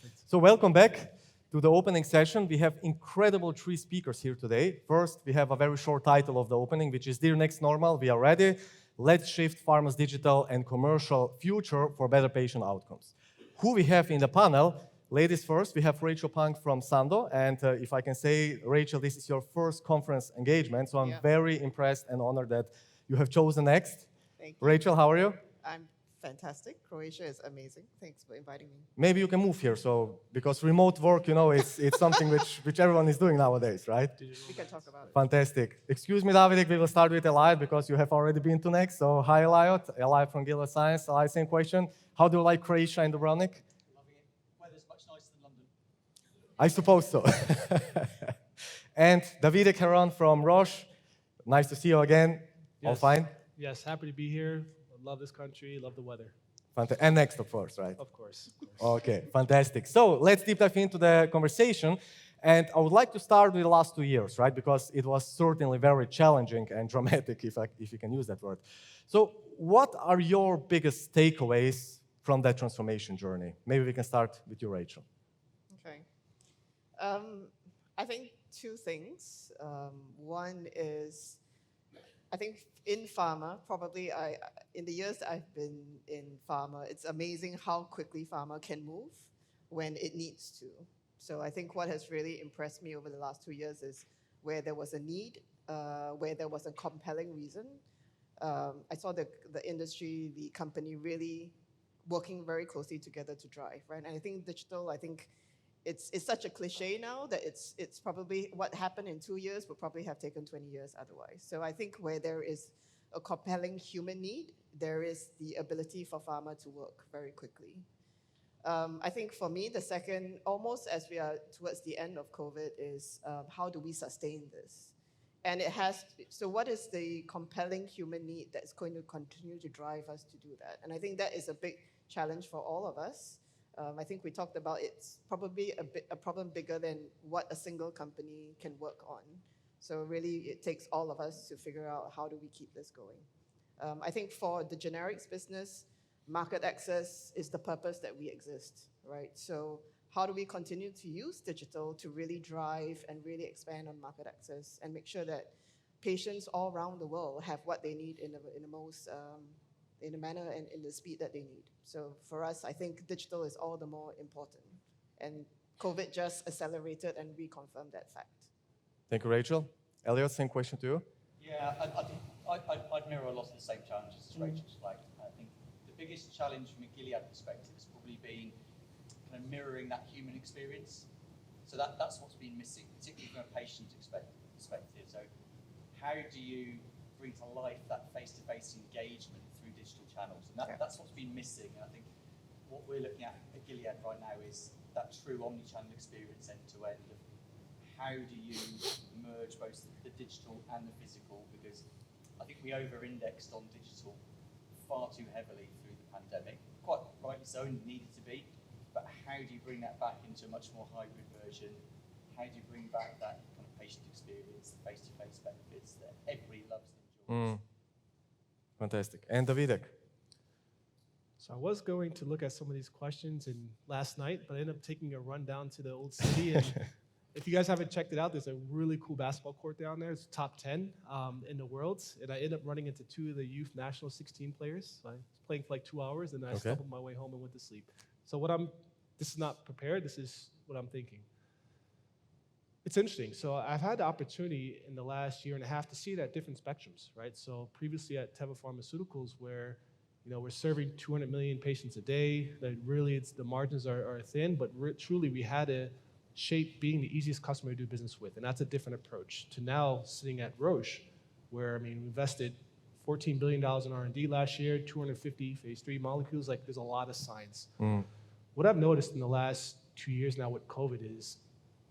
Perfect. So welcome back to the opening session. We have incredible 3 speakers here today. First, we have a very short title of the opening, which is Dear Next Normal, we are ready. Let's shift pharma's digital and commercial future for better patient outcomes. Who we have in the panel? Ladies first, we have Rachel Phang from Sandoz. And if I can say, Rachel, this is your first conference engagement, so I'm very impressed and honored that you have chosen next. Thank you. Rachel, how are you? I'm fantastic. Croatia is amazing. Thanks for inviting me. Maybe you can move here, because remote work, it's something which everyone is doing nowadays, right? We can talk about it. Fantastic. Excuse me, Davidek, we will start with Elliot because you have already been to next. So hi, Elliot. Elliot from Gilead Science. Elliot, same question. How do you like Croatia and Dubrovnik? Loving it. Weather's much nicer than London. I suppose so. And Davidek Herron from Roche. Nice to see you again. Yes. All fine? Yes, happy to be here. Love this country, love the weather. And next, of course, right? Of course. Okay, fantastic. So let's deep dive into the conversation. And I would like to start with the last 2 years, right? Because it was certainly very challenging and dramatic, if you can use that word. So what are your biggest takeaways from that transformation journey? Maybe we can start with you, Rachel. Okay. I think 2 things. One is, I think in pharma, probably in the years that I've been in pharma, it's amazing how quickly pharma can move when it needs to. So I think what has really impressed me over the last 2 years is where there was a need, where there was a compelling reason. I saw the industry, the company really working very closely together to drive, right? And I think digital, it's such a cliche now that it's probably what happened in 2 years would probably have taken 20 years otherwise. So I think where there is a compelling human need, there is the ability for pharma to work very quickly. I think for me, the second, almost as we are towards the end of COVID, is how do we sustain this? And so what is the compelling human need that's going to continue to drive us to do that? And I think that is a big challenge for all of us. I think we talked about it's probably a problem bigger than what a single company can work on. So really, it takes all of us to figure out how do we keep this going. I think for the generics business, market access is the purpose that we exist, right? So how do we continue to use digital to really drive and really expand on market access and make sure that patients all around the world have what they need in the manner and in the speed that they need. So for us, I think digital is all the more important. And COVID just accelerated and reconfirmed that fact. Thank you, Rachel. Elliot, same question to you. Yeah, I'd mirror a lot of the same challenges as Rachel's flagged. I think the biggest challenge from a Gilead perspective has probably been kind of mirroring that human experience. So that's what's been missing, particularly from a patient perspective. So how do you bring to life that face-to-face engagement through digital channels? And that's what's been missing. And I think what we're looking at Gilead right now is that true omnichannel experience end-to-end of how do you merge both the digital and the physical, because I think we over-indexed on digital far too heavily through the pandemic, quite rightly so, and needed to be, but how do you bring that back into a much more hybrid version? How do you bring back that kind of patient experience, the face-to-face benefits that everybody loves and enjoys? Fantastic. And Davidek? So I was going to look at some of these questions last night, but I ended up taking a run down to the old city. And if you guys haven't checked it out, there's a really cool basketball court down there. It's top 10 in the world. And I ended up running into 2 of the youth national 16 players. So I was playing for like 2 hours, and then I stumbled my way home and went to sleep. So this is not prepared. This is what I'm thinking. It's interesting. So I've had the opportunity in the last year and a half to see it at different spectrums, right? So previously at Teva Pharmaceuticals, where we're serving 200 million patients a day, that really the margins are thin, but truly we had to shape being the easiest customer to do business with, and that's a different approach to now sitting at Roche, where we invested $14 billion in R&D last year, 250 phase 3 molecules. Like, there's a lot of science. What I've noticed in the last 2 years now with COVID is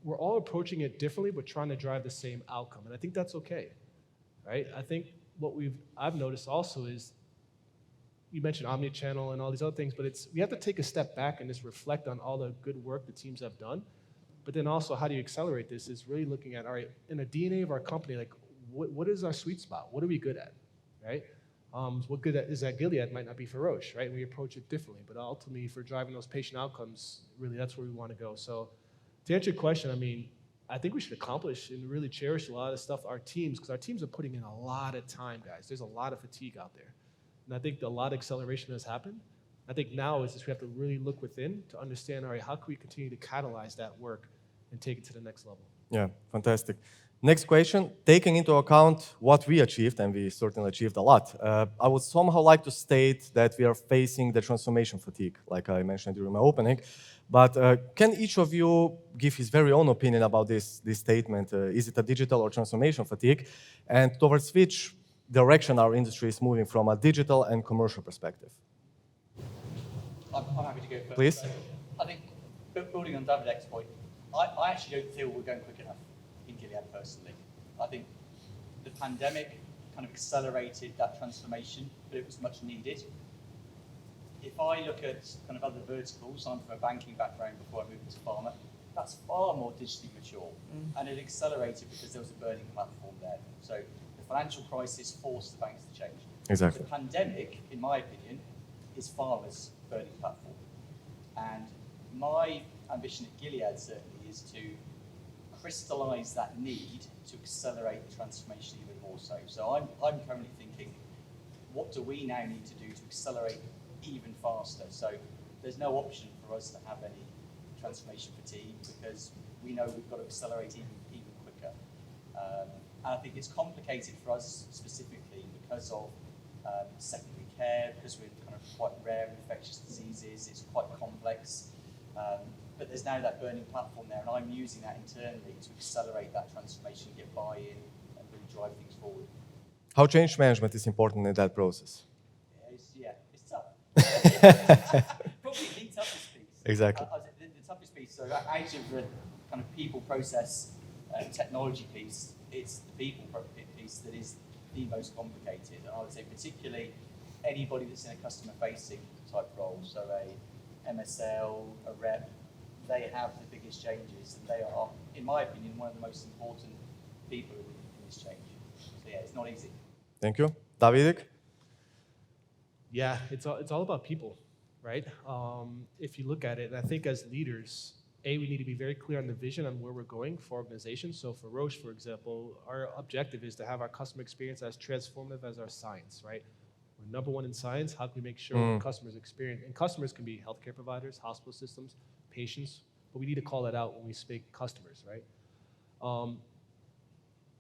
we're all approaching it differently, but trying to drive the same outcome, and I think that's okay, right? I think what I've noticed also is, you mentioned Omnichannel and all these other things, but we have to take a step back and just reflect on all the good work the teams have done. But then also, how do you accelerate this is really looking at, all right, in the DNA of our company, like what is our sweet spot? What are we good at, right? What good is at Gilead might not be for Roche, right? We approach it differently, but ultimately for driving those patient outcomes, really that's where we want to go. So to answer your question, I mean, I think we should accomplish and really cherish a lot of stuff, our teams, because our teams are putting in a lot of time, guys. There's a lot of fatigue out there. And I think a lot of acceleration has happened. I think now is just we have to really look within to understand, all right, how can we continue to catalyze that work and take it to the next level? Yeah, fantastic. Next question, taking into account what we achieved, and we certainly achieved a lot, I would somehow like to state that we are facing the transformation fatigue, like I mentioned during my opening. But can each of you give his very own opinion about this statement? Is it a digital or transformation fatigue? And towards which direction our industry is moving from a digital and commercial perspective? I'm happy to go first. Please. So I think, building on Davidek's point, I actually don't feel we're going quick enough in Gilead personally. I think the pandemic kind of accelerated that transformation, but it was much needed. If I look at kind of other verticals, I'm from a banking background before I moved into pharma, that's far more digitally mature. And it accelerated because there was a burning platform there. So the financial crisis forced the banks to change. Exactly. The pandemic, in my opinion, is pharma's burning platform. And my ambition at Gilead certainly is to crystallize that need to accelerate the transformation even more so. So I'm currently thinking, what do we now need to do to accelerate even faster? So there's no option for us to have any transformation fatigue because we know we've got to accelerate even quicker. And I think it's complicated for us specifically because of secondary care, because we're kind of quite rare infectious diseases, it's quite complex. But there's now that burning platform there, and I'm using that internally to accelerate that transformation, get buy-in, and really drive things forward. How change management is important in that process? It's tough. Probably the toughest piece. Exactly. The toughest piece, so out of the kind of people, process, technology piece, it's the people piece that is the most complicated. And I would say particularly anybody that's in a customer-facing type role, so a MSL, a rep, they have the biggest changes, and they are, in my opinion, one of the most important people in this change. So yeah, it's not easy. Thank you. Davidek? Yeah, it's all about people, right? If you look at it, and I think as leaders, we need to be very clear on the vision on where we're going for organizations. So for Roche, for example, our objective is to have our customer experience as transformative as our science, right? We're number one in science. How can we make sure customers experience, and customers can be healthcare providers, hospital systems, patients, but we need to call that out when we speak customers, right?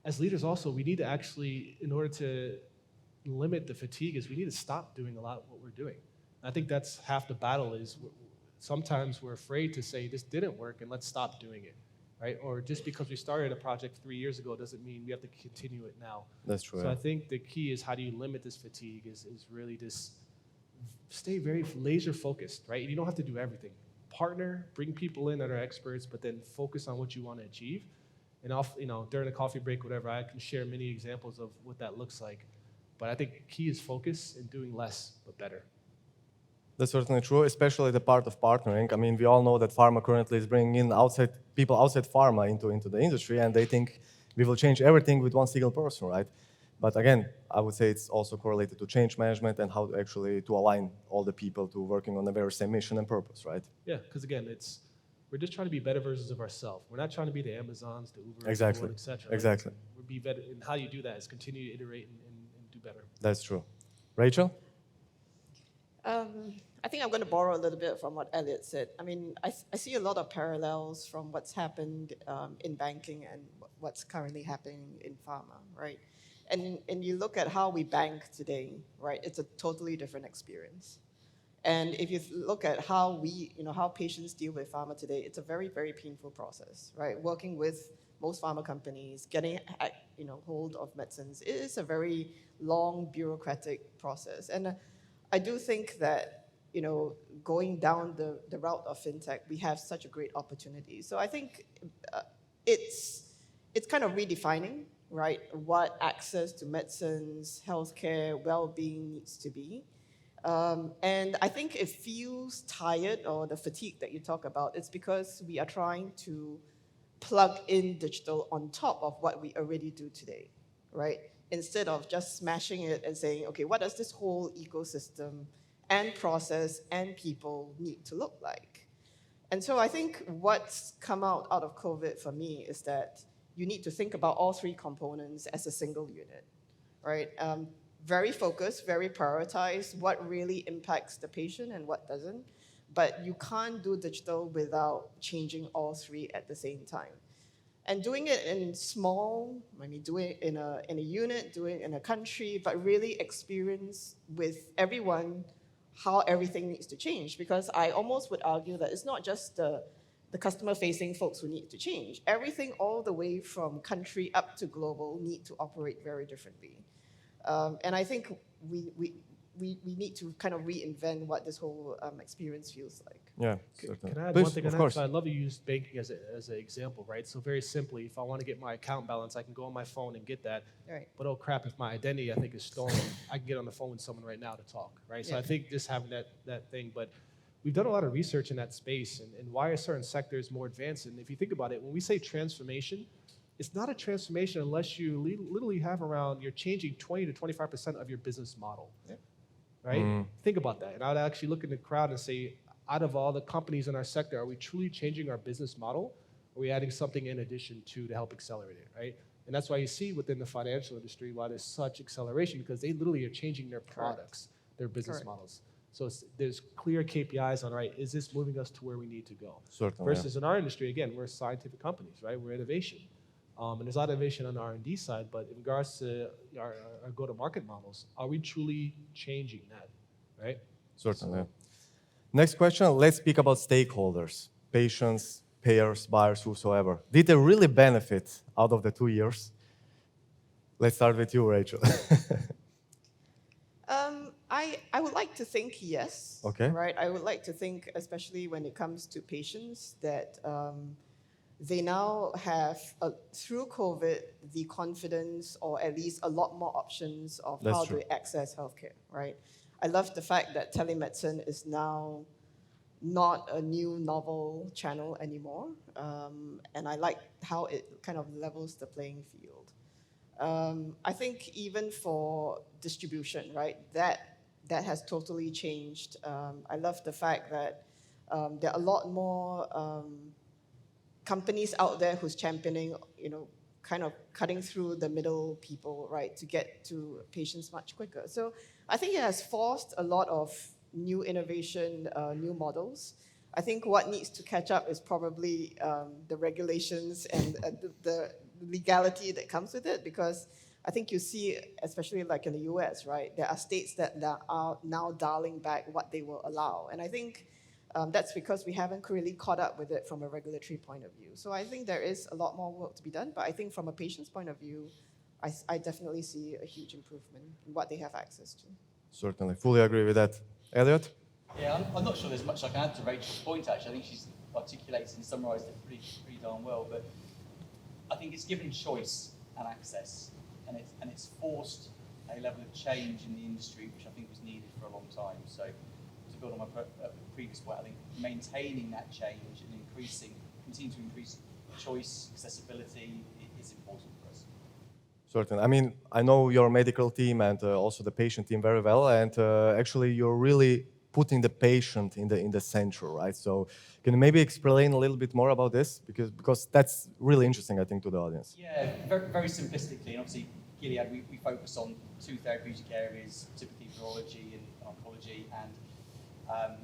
As leaders also, we need to actually, in order to limit the fatigue, is we need to stop doing a lot of what we're doing. I think that's half the battle is sometimes we're afraid to say this didn't work and let's stop doing it, right? Or just because we started a project 3 years ago doesn't mean we have to continue it now. That's true. So I think the key is how do you limit this fatigue is really just stay very laser focused, right? You don't have to do everything. Partner, bring people in that are experts, but then focus on what you want to achieve. And during the coffee break, whatever, I can share many examples of what that looks like. But I think key is focus and doing less, but better. That's certainly true, especially the part of partnering. I mean, we all know that pharma currently is bringing in people outside pharma into the industry, and they think we will change everything with one single person, right? But again, I would say it's also correlated to change management and how to actually align all the people to working on the very same mission and purpose, right? Yeah, because again, we're just trying to be better versions of ourselves. We're not trying to be the Amazons, the Ubers, Exactly. et cetera. Exactly. We'll be better, and how you do that is continue to iterate and do better. That's true. Rachel? I think I'm going to borrow a little bit from what Elliot said. I mean, I see a lot of parallels from what's happened in banking and what's currently happening in pharma, right? And you look at how we bank today, right? It's a totally different experience. And if you look at how how patients deal with pharma today, it's a very, very painful process, right? Working with most pharma companies, getting hold of medicines, it is a very long bureaucratic process. And I do think that going down the route of fintech, we have such a great opportunity. So I think it's kind of redefining, right, what access to medicines, healthcare, well-being needs to be. And I think it feels tired, or the fatigue that you talk about, it's because we are trying to plug in digital on top of what we already do today, right? instead of just smashing it and saying, okay, what does this whole ecosystem and process and people need to look like? And so I think what's come out of COVID for me is that you need to think about all three components as a single unit, right? Very focused, very prioritized, what really impacts the patient and what doesn't. But you can't do digital without changing all three at the same time. And doing it in small, I mean, do it in a unit, do it in a country, but really experience with everyone how everything needs to change. Because I almost would argue that it's not just the customer-facing folks who need to change. Everything all the way from country up to global need to operate very differently. And I think we need to kind of reinvent what this whole experience feels like. Yeah, Can I add please, one thing on of that? course. So I love you use banking as an example, right? So very simply, if I want to get my account balance, I can go on my phone and get that. Right. But oh crap, if my identity I think is stolen, I can get on the phone with someone right now to talk, right? So Yeah. I think just having that thing, but we've done a lot of research in that space and why are certain sectors more advanced? And if you think about it, when we say transformation, it's not a transformation unless you literally have around, you're changing 20 to 25% of your business model, right? Think about that. And I'd actually look in the crowd and say, out of all the companies in our sector, are we truly changing our business model? Or are we adding something in addition to help accelerate it, right? And that's why you see within the financial industry why there's such acceleration, because they literally are changing their products, their business models. So there's clear KPIs on, right, is this moving us to where we need to go? Certainly, Versus in our industry, again, we're scientific companies, right? We're innovation. And there's a lot of innovation on the R&D side, but in regards to our go-to-market models, are we truly changing that, right? Certainly. Next question, let's speak about stakeholders, patients, payers, buyers, whosoever. Did they really benefit out of the 2 years? Let's start with you, Rachel. I would like to think yes. Okay. Right. I would like to think, especially when it comes to patients, that they now have, through COVID, the confidence or at least a lot more options of That's how true. to access healthcare, right? I love the fact that telemedicine is now not a new novel channel anymore. And I like how it kind of levels the playing field. I think even for distribution, right, that has totally changed. I love the fact that there are a lot more companies out there who's championing, kind of cutting through the middle people, right, to get to patients much quicker. So I think it has forced a lot of new innovation, new models. I think what needs to catch up is probably the regulations and the legality that comes with it, because I think you see, especially like in the US, right, there are states that are now dialing back what they will allow. And I think that's because we haven't really caught up with it from a regulatory point of view. So I think there is a lot more work to be done, but I think from a patient's point of view, I definitely see a huge improvement in what they have access to. Certainly, fully agree with that. Elliot? Yeah, I'm not sure there's much I can add to Rachel's point, actually. I think she's articulated and summarised it pretty darn well, but I think it's given choice and access, and it's forced a level of change in the industry, which I think was needed for a long time. So to build on my previous point, I think maintaining that change and continue to increase choice, accessibility is important for us. Certainly. I mean, I know your medical team and also the patient team very well, and actually you're really putting the patient in the center, right? So can you maybe explain a little bit more about this? Because that's really interesting, I think, to the audience. Yeah, very, very simplistically, and obviously Gilead, we focus on two therapeutic areas, typically virology and oncology, and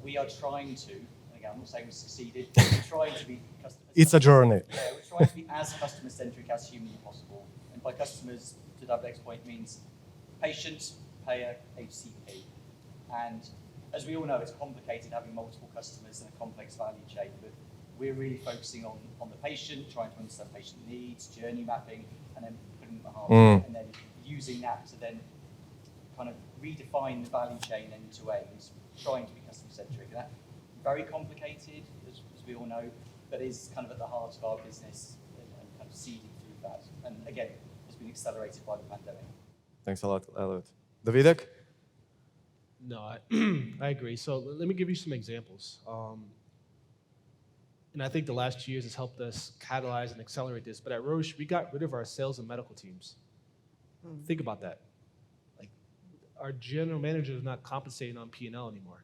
we are trying to, again, I'm not saying we succeeded, but we're trying to be It's a journey. Yeah, we're trying to be as customer-centric as humanly possible. And by customers, to Davidek's point, means patient, payer, HCP. And as we all know, it's complicated having multiple customers in a complex value chain, but we're really focusing on the patient, trying to understand patient needs, journey mapping, and then putting them at heart, and then using that to then kind of redefine the value chain end to end, trying to be customer-centric. And that's very complicated, as we all know, but is kind of at the heart of our business and kind of seeding through that. And again, it's been accelerated by the pandemic. Thanks a lot, Elliot. Davidek? No, I agree. So let me give you some examples. And I think the last 2 years has helped us catalyze and accelerate this. But at Roche, we got rid of our sales and medical teams. Think about that. Like, our general manager is not compensating on P&L anymore.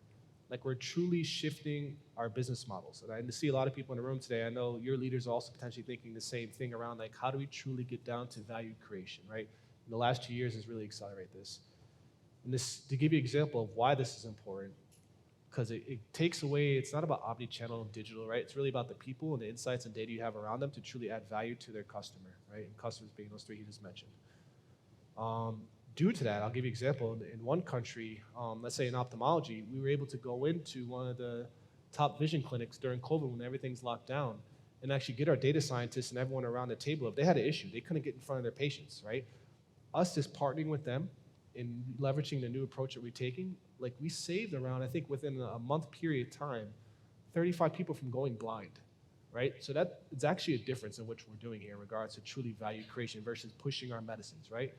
Like, we're truly shifting our business models. And I see a lot of people in the room today. I know your leaders are also potentially thinking the same thing around, like, how do we truly get down to value creation, right? In the last 2 years has really accelerated this. And this, to give you an example of why this is important, because it takes away, it's not about omnichannel and digital, right? It's really about the people and the insights and data you have around them to truly add value to their customer, right? And customers being those three he just mentioned. Due to that, I'll give you an example. In one country, let's say in ophthalmology, we were able to go into one of the top vision clinics during COVID when everything's locked down and actually get our data scientists and everyone around the table. If they had an issue, they couldn't get in front of their patients, right? Us just partnering with them in leveraging the new approach that we're taking, like we saved around, I think within a month period of time, 35 people from going blind, right? So that it's actually a difference in what we're doing here in regards to truly value creation versus pushing our medicines, right?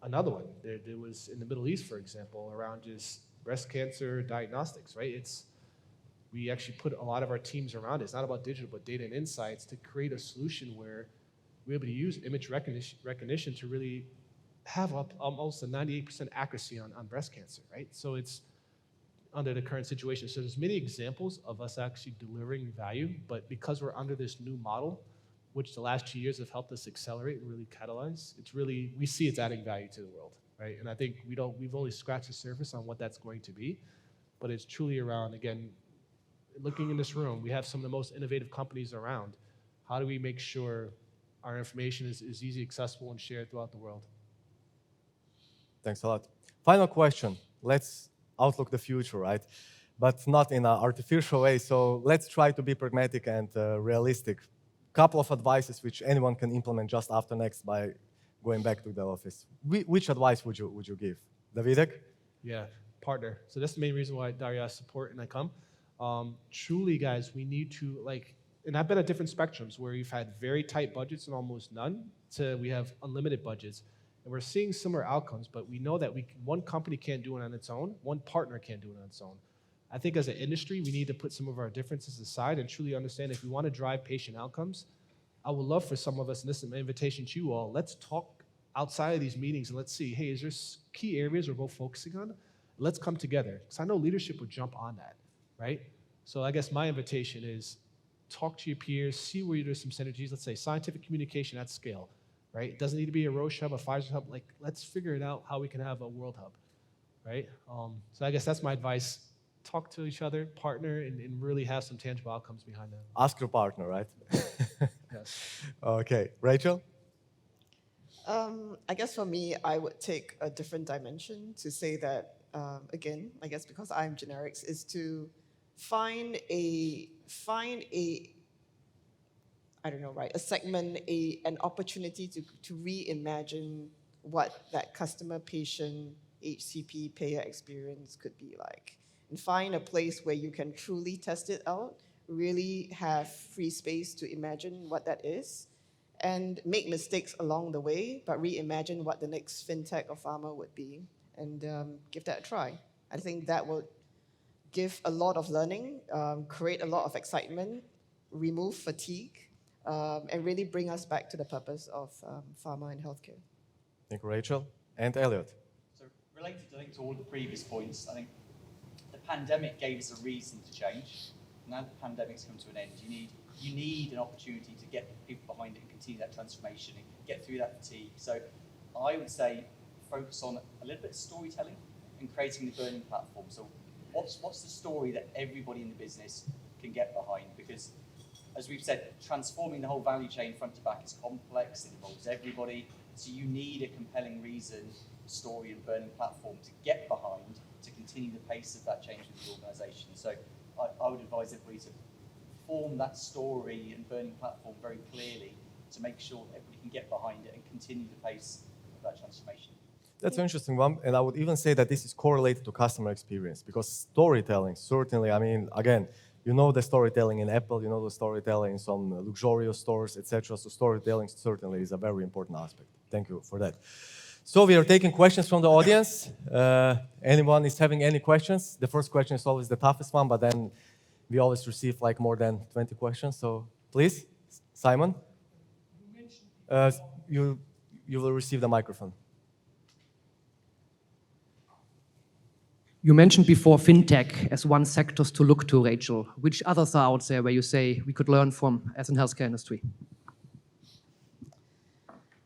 Another one, there was in the Middle East, for example, around just breast cancer diagnostics, right? We actually put a lot of our teams around it. It's not about digital, but data and insights to create a solution where we're able to use image recognition to really have almost a 98% accuracy on breast cancer, right? So it's under the current situation. So there's many examples of us actually delivering value, but because we're under this new model, which the last 2 years have helped us accelerate and really catalyze, it's really, we see it's adding value to the world, right? And I think we've only scratched the surface on what that's going to be, but it's truly around, again, looking in this room, we have some of the most innovative companies around. How do we make sure our information is easy, accessible, and shared throughout the world? Thanks a lot. Final question. Let's outlook the future, right? But not in an artificial way. So let's try to be pragmatic and realistic. Couple of advices which anyone can implement just after next by going back to the office. Which advice would you give? Davidek? Yeah, partner. So that's the main reason why Dario asked support and I come. Truly, guys, we need to and I've been at different spectrums where you've had very tight budgets and almost none to we have unlimited budgets. And we're seeing similar outcomes, but we know that one company can't do it on its own, one partner can't do it on its own. I think as an industry, we need to put some of our differences aside and truly understand if we want to drive patient outcomes. I would love for some of us, and this is an invitation to you all, let's talk outside of these meetings and let's see, hey, is there key areas we're both focusing on? Let's come together, because I know leadership would jump on that, right? So I guess my invitation is talk to your peers, see where there's some synergies. Let's say scientific communication at scale, right? It doesn't need to be a Roche hub, a Pfizer hub. Like, let's figure it out how we can have a world hub, right? So I guess that's my advice. Talk to each other, partner, and really have some tangible outcomes behind that. Ask your partner, right? Yes. Okay. Rachel? I guess for me, I would take a different dimension to say that, again, I guess because I'm generics, is to find a I don't know, right, a segment, an opportunity to reimagine what that customer, patient, HCP, payer experience could be like. And find a place where you can truly test it out, really have free space to imagine what that is, and make mistakes along the way, but reimagine what the next fintech or pharma would be, and give that a try. I think that will give a lot of learning, create a lot of excitement, remove fatigue, and really bring us back to the purpose of pharma and healthcare. Thank you, Rachel. And Elliot? So related, I think, to all the previous points, I think the pandemic gave us a reason to change. Now the pandemic's come to an end, you need an opportunity to get people behind it and continue that transformation and get through that fatigue. So I would say focus on a little bit of storytelling and creating the burning platform. So what's the story that everybody in the business can get behind? Because as we've said, transforming the whole value chain front to back is complex, it involves everybody. So you need a compelling reason, story and burning platform to get behind to continue the pace of that change with the organisation. So I would advise everybody to form that story and burning platform very clearly to make sure that everybody can get behind it and continue the pace of that transformation. That's an interesting one, and I would even say that this is correlated to customer experience, because storytelling, certainly, I mean, again, you know the storytelling in Apple, you know the storytelling in some luxurious stores, etc. So storytelling certainly is a very important aspect. Thank you for that. So we are taking questions from the audience. Anyone is having any questions? The first question is always the toughest one, but then we always receive like more than 20 questions. So please, Simon. You you will receive the microphone. You mentioned before fintech as one sector to look to, Rachel. Which others are out there where you say we could learn from as in healthcare industry?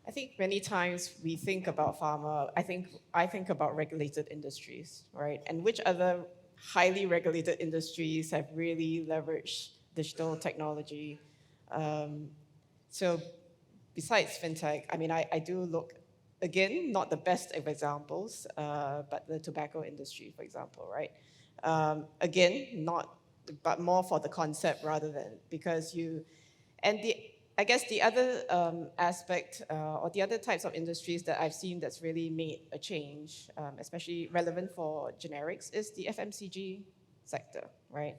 I think many times we think about pharma, I think about regulated industries, right? And which other highly regulated industries have really leveraged digital technology? So besides fintech, I mean, I do look, again, not the best of examples, but the tobacco industry, for example, right? Again, but more for the concept rather than, because I guess the other aspect or the other types of industries that I've seen that's really made a change, especially relevant for generics, is the FMCG sector, right?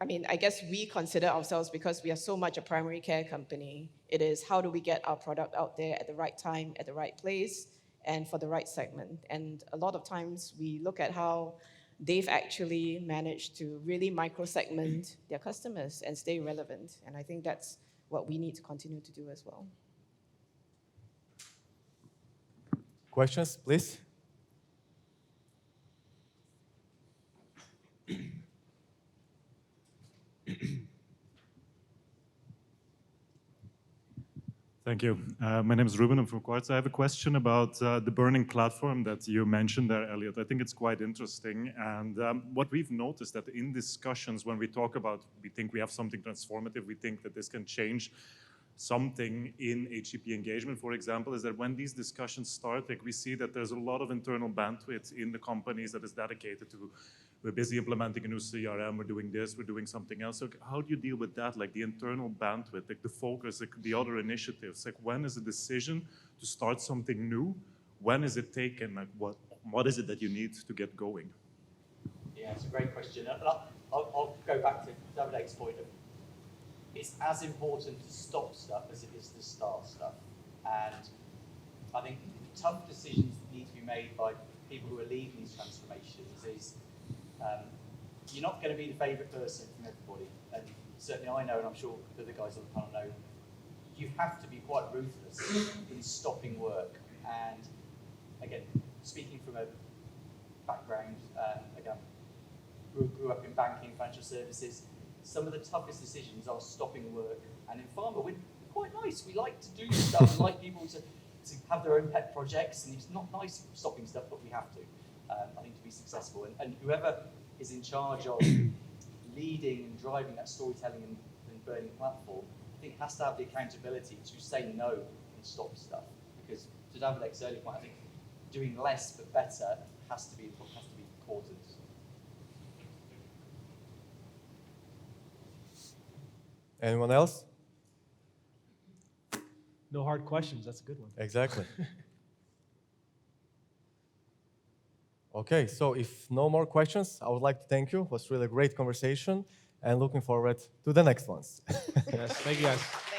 I mean, I guess we consider ourselves, because we are so much a primary care company, it is how do we get our product out there at the right time, at the right place, and for the right segment. And a lot of times we look at how they've actually managed to really micro-segment their customers and stay relevant. And I think that's what we need to continue to do as well. Questions, please? Thank you. My name is Ruben. I'm from Quartz. I have a question about the burning platform that you mentioned there, Elliot. I think it's quite interesting. And what we've noticed that in discussions, when we talk about, we think we have something transformative, we think that this can change something in HCP engagement, for example, is that when these discussions start, like we see that there's a lot of internal bandwidth in the companies that is dedicated to, we're busy implementing a new CRM, we're doing this, we're doing something else. So how do you deal with that? Like the internal bandwidth, like the focus, like the other initiatives, like when is a decision to start something new? When is it taken? Like what is it that you need to get going? Yeah, it's a great question. I'll go back to Davidek's point of, it's as important to stop stuff as it is to start stuff. And I think tough decisions that need to be made by people who are leading these transformations is, you're not going to be the favourite person from everybody. And certainly I know, and I'm sure the other guys on the panel know, you have to be quite ruthless in stopping work. And again, speaking from a background, again, grew up in banking, financial services, some of the toughest decisions are stopping work. And in pharma, we're quite nice. We like to do stuff. We like people to have their own pet projects. And it's not nice stopping stuff, but we have to, I think, to be successful. And whoever is in charge of leading and driving that storytelling and burning platform, I think has to have the accountability to say no and stop stuff. Because to Davidek's earlier point, I think doing less but better has to be important. Anyone else? No hard questions. That's a good one. Exactly. Okay, so if no more questions, I would like to thank you. It was really a great conversation and looking forward to the next ones. Yes, thank you guys.